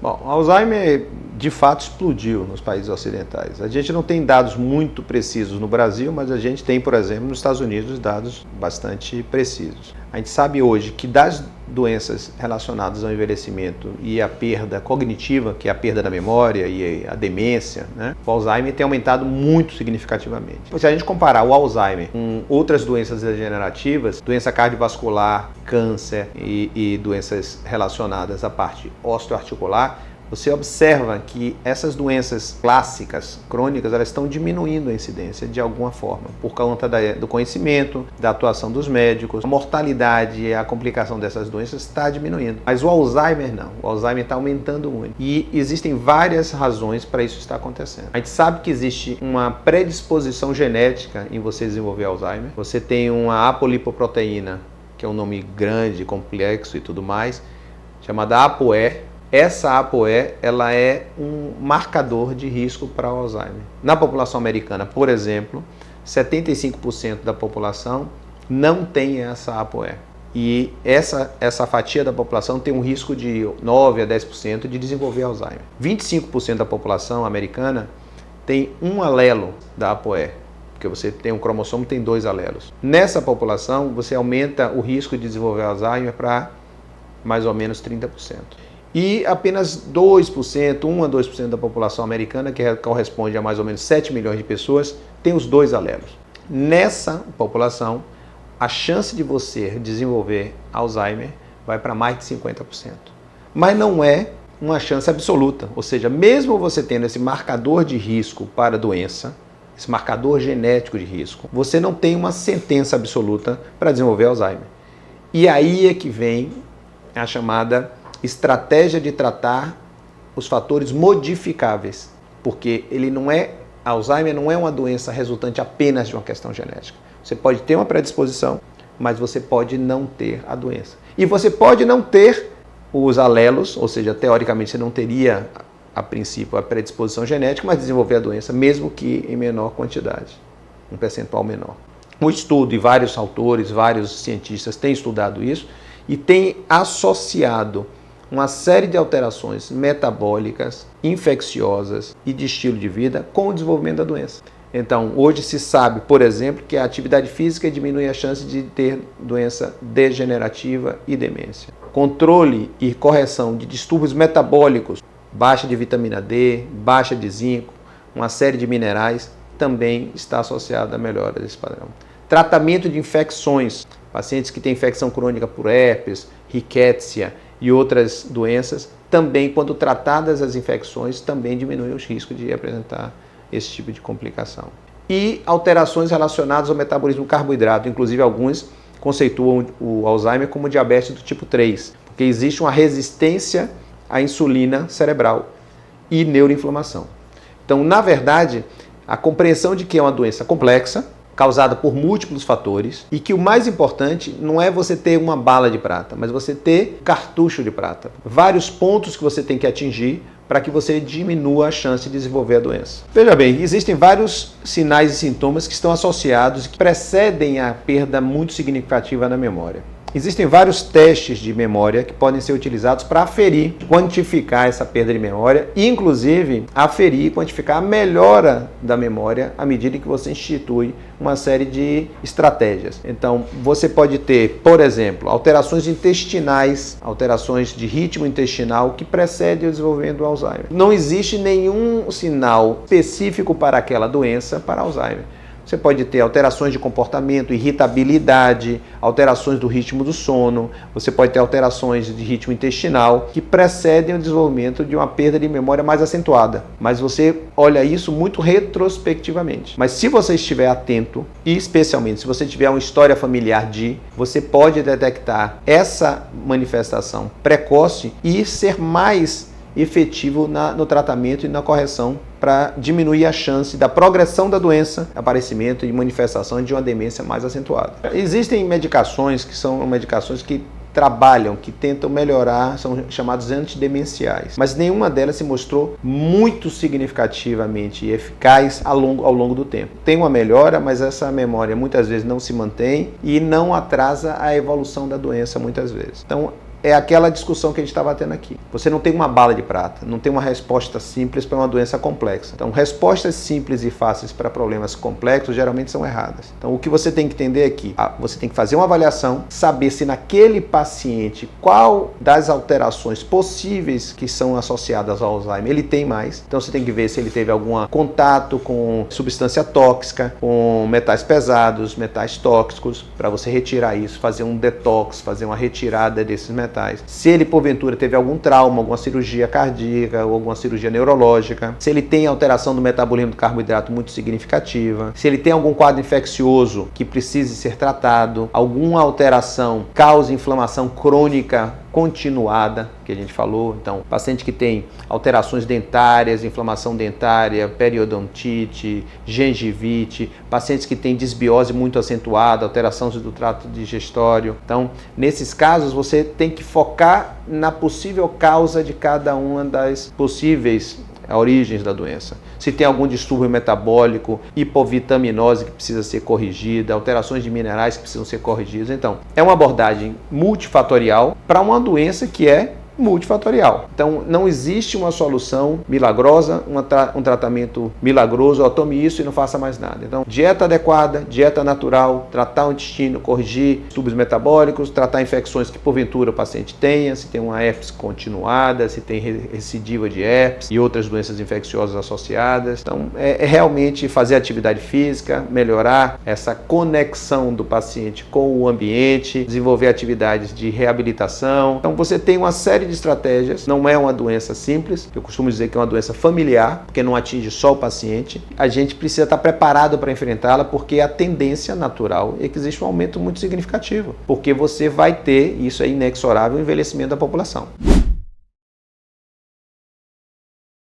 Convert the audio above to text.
Bom, Alzheimer de fato explodiu nos países ocidentais. A gente não tem dados muito precisos no Brasil, mas a gente tem, por exemplo, nos Estados Unidos, dados bastante precisos. A gente sabe hoje que das doenças relacionadas ao envelhecimento e à perda cognitiva, que é a perda da memória e a demência, né, o Alzheimer tem aumentado muito significativamente. Se a gente comparar o Alzheimer com outras doenças degenerativas, doença cardiovascular, câncer e doenças relacionadas à parte osteoarticular, você observa que essas doenças clássicas, crônicas, elas estão diminuindo a incidência de alguma forma, por conta do conhecimento, da atuação dos médicos. A mortalidade e a complicação dessas doenças está diminuindo. Mas o Alzheimer não. O Alzheimer está aumentando muito. E existem várias razões para isso estar acontecendo. A gente sabe que existe uma predisposição genética em você desenvolver Alzheimer. Você tem uma apolipoproteína, que é um nome grande, complexo e tudo mais, chamada ApoE. Essa ApoE, ela é um marcador de risco para o Alzheimer. Na população americana, por exemplo, 75% da população não tem essa ApoE. E essa fatia da população tem um risco de 9 a 10% de desenvolver Alzheimer. 25% da população americana tem um alelo da ApoE, porque você tem um cromossomo que tem 2 alelos. Nessa população, você aumenta o risco de desenvolver Alzheimer para mais ou menos 30%. E apenas 2%, 1 a 2% da população americana, que corresponde a mais ou menos 7 milhões de pessoas, tem os 2 alelos. Nessa população, a chance de você desenvolver Alzheimer vai para mais de 50%. Mas não é uma chance absoluta, ou seja, mesmo você tendo esse marcador de risco para a doença, esse marcador genético de risco, você não tem uma sentença absoluta para desenvolver Alzheimer. E aí é que vem a chamada estratégia de tratar os fatores modificáveis, porque Alzheimer não é uma doença resultante apenas de uma questão genética. Você pode ter uma predisposição, mas você pode não ter a doença. E você pode não ter os alelos, ou seja, teoricamente você não teria, a princípio, a predisposição genética, mas desenvolver a doença, mesmo que em menor quantidade, um percentual menor. O estudo, e vários autores, vários cientistas têm estudado isso e têm associado uma série de alterações metabólicas, infecciosas e de estilo de vida com o desenvolvimento da doença. Então, hoje se sabe, por exemplo, que a atividade física diminui a chance de ter doença degenerativa e demência. Controle e correção de distúrbios metabólicos, baixa de vitamina D, baixa de zinco, uma série de minerais, também está associada à melhora desse padrão. Tratamento de infecções, pacientes que têm infecção crônica por herpes, rickettsia e outras doenças, também, quando tratadas as infecções, também diminuem os riscos de apresentar esse tipo de complicação. E alterações relacionadas ao metabolismo do carboidrato, inclusive alguns conceituam o Alzheimer como diabetes do tipo 3, porque existe uma resistência à insulina cerebral e neuroinflamação. Então, na verdade, a compreensão de que é uma doença complexa, causada por múltiplos fatores, e que o mais importante não é você ter uma bala de prata, mas você ter cartucho de prata. Vários pontos que você tem que atingir para que você diminua a chance de desenvolver a doença. Veja bem, existem vários sinais e sintomas que estão associados e que precedem a perda muito significativa na memória. Existem vários testes de memória que podem ser utilizados para aferir, quantificar essa perda de memória e, inclusive, aferir e quantificar a melhora da memória à medida que você institui uma série de estratégias. Então, você pode ter, por exemplo, alterações intestinais, alterações de ritmo intestinal que precedem o desenvolvimento do Alzheimer. Não existe nenhum sinal específico para aquela doença para Alzheimer. Você pode ter alterações de comportamento, irritabilidade, alterações do ritmo do sono, você pode ter alterações de ritmo intestinal que precedem o desenvolvimento de uma perda de memória mais acentuada. Mas você olha isso muito retrospectivamente. Mas se você estiver atento, e especialmente se você tiver uma história familiar você pode detectar essa manifestação precoce e ser mais efetivo no tratamento e na correção para diminuir a chance da progressão da doença, aparecimento e manifestação de uma demência mais acentuada. Existem medicações que são medicações que trabalham, que tentam melhorar, são chamados antidemenciais, mas nenhuma delas se mostrou muito significativamente eficaz ao longo do tempo. Tem uma melhora, mas essa memória muitas vezes não se mantém e não atrasa a evolução da doença muitas vezes. Então, é aquela discussão que a gente estava tendo aqui. Você não tem uma bala de prata, não tem uma resposta simples para uma doença complexa. Então, respostas simples e fáceis para problemas complexos geralmente são erradas. Então, o que você tem que entender é que você tem que fazer uma avaliação, saber se naquele paciente qual das alterações possíveis que são associadas ao Alzheimer ele tem mais. Então, você tem que ver se ele teve algum contato com substância tóxica, com metais pesados, metais tóxicos, para você retirar isso, fazer um detox, fazer uma retirada desses metais. Se ele, porventura, teve algum trauma, alguma cirurgia cardíaca ou alguma cirurgia neurológica, se ele tem alteração do metabolismo do carboidrato muito significativa, se ele tem algum quadro infeccioso que precise ser tratado, alguma alteração causa inflamação crônica continuada, que a gente falou. Então, paciente que tem alterações dentárias, inflamação dentária, periodontite, gengivite, pacientes que têm disbiose muito acentuada, alteração do trato digestório. Então, nesses casos, você tem que focar na possível causa de cada uma das possíveis origens da doença. Se tem algum distúrbio metabólico, hipovitaminose que precisa ser corrigida, alterações de minerais que precisam ser corrigidas. Então, é uma abordagem multifatorial para uma doença que é multifatorial. Então, não existe uma solução milagrosa, um tratamento milagroso, ó, tome isso e não faça mais nada. Então, dieta adequada, dieta natural, tratar o intestino, corrigir distúrbios metabólicos, tratar infecções que porventura o paciente tenha, se tem uma herpes continuada, se tem recidiva de herpes e outras doenças infecciosas associadas. Então, é realmente fazer atividade física, melhorar essa conexão do paciente com o ambiente, desenvolver atividades de reabilitação. Então, você tem uma série de estratégias, não é uma doença simples, eu costumo dizer que é uma doença familiar, porque não atinge só o paciente. A gente precisa estar preparado para enfrentá-la, porque a tendência natural é que existe um aumento muito significativo, porque você vai ter, isso é inexorável, o envelhecimento da população.